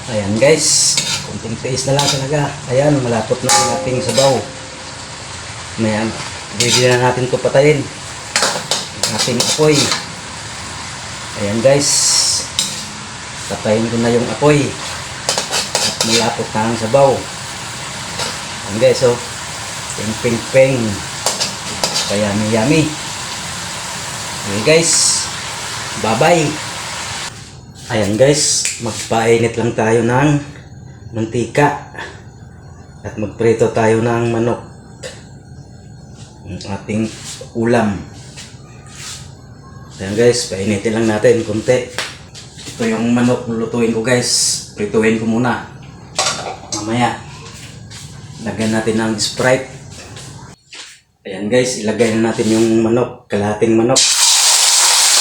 Ayan guys, kunting tiis na lang talaga. Ayan, malapot na ang ating sabaw. Ayan, hindi na natin ito patayin. Ang ating apoy. Ayan guys, patayin ko na yung apoy. At malapot na ang sabaw. Ayan guys, oh. Ping ping ping. Yummy yummy. Okay guys, bye bye. Ayan guys, magpainit lang tayo ng mantika at magprito tayo ng manok, ang ating ulam. Ayan guys, painitin lang natin konti. Ito yung manok lulutuin ko guys, prituin ko muna. Mamaya lagyan natin ng Sprite. Ayan guys, ilagay na natin yung manok, kalahating manok.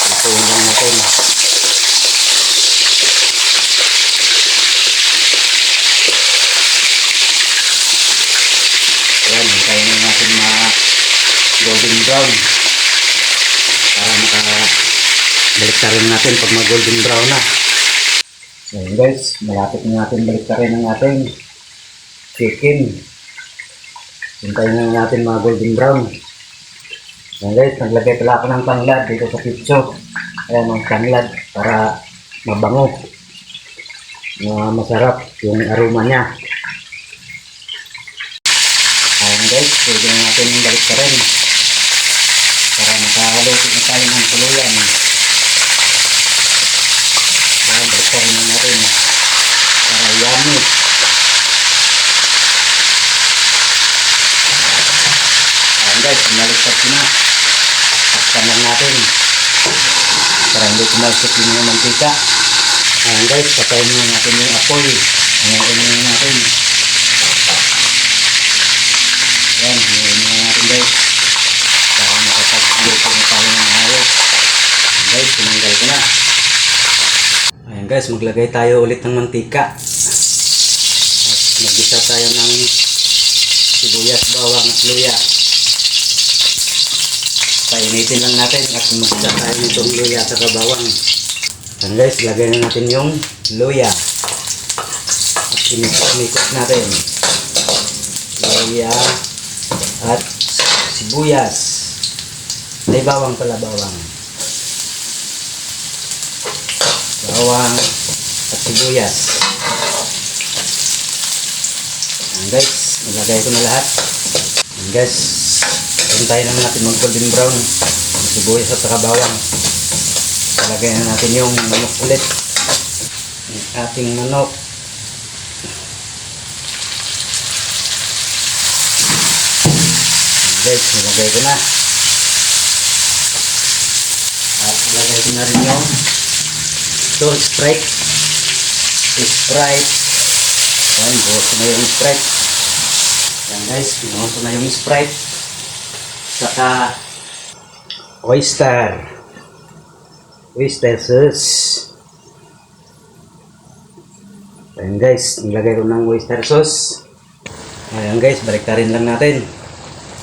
Prituin lang natin. Ayan, hintayin na natin golden brown para baliktarin natin pag golden brown na. Ayan guys, malapit na natin baliktarin ang ating chicken. Hintayin na natin golden brown. Ayan guys, naglagay pala ako ng tanglad dito sa pizza. Ayan ang tanglad para mabango, masarap yung aroma niya. Ayan guys, pwede na natin balik ka rin para makaluto na tayo ng tuluyan. Ayan, balik ka rin na natin para yummy. Ayan guys, pinaliktad ko na. Takpan lang natin para hindi kumalsik yung mantika. Ayan guys, patayin na natin yung apoy. Ayan natin. Ayan, hinuin na natin guys para makapagluto na tayo ng ayos. Ayan guys, tinanggal ko na. Ayan guys, maglagay tayo ulit ng mantika at maggisa tayo ng sibuyas, bawang at luya. Painitin lang natin at maggisa tayo nitong luya at bawang. Ayan guys, lagay na natin yung luya at inikot natin luya at sibuyas. Ay, bawang pala, bawang at sibuyas. Ayan guys, nilagay ko na lahat. Ayan guys, hintayin naman natin mag golden brown ang sibuyas at saka bawang. Ilagay na natin yung manok ulit, ang ating manok. Guys, nilagay ko na at ilagay ko na rin yung Sprite. Ayan, buhos ko na yung Sprite. Ayan guys, pinuhos ko na yung Sprite saka oyster sauce. Ayan guys, nilagay ko ng oyster sauce. Ayan guys, baliktarin lang natin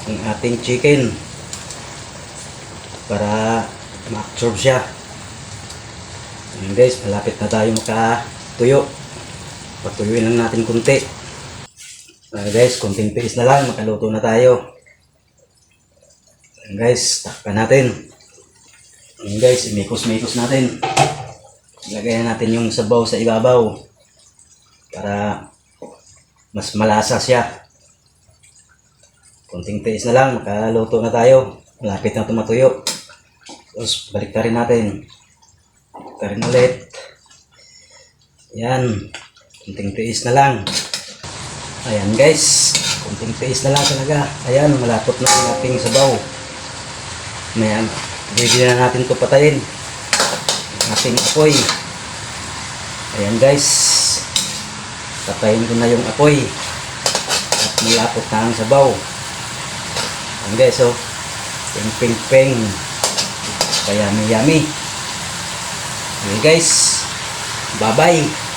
ang ating chicken para ma-absorb siya. Ayan guys, malapit na tayo makatuyo. Patuyuin lang natin kunti. Ayan guys, kunting tiis na lang, makaluto na tayo. Ayan guys, takpan natin. Ayan guys, imikos-mikos natin. Ilagay na natin yung sabaw sa ibabaw para mas malasa siya. Kunting tiis na lang, makaluto na tayo. Malapit na tumatuyo. Tapos balik rin natin. Balik rin ulit. Ayan. Kunting tiis na lang. Ayan guys. Kunting tiis na lang talaga. Ayan, malapot na ang ating sabaw. Ayan. Hindi na natin ito patayin. Ang ating apoy. Ayan guys. Patayin ko na yung apoy. At malapot na ang sabaw. Ayan guys, oh. Ping ping ping. Yummy yummy. Okay guys, bye bye.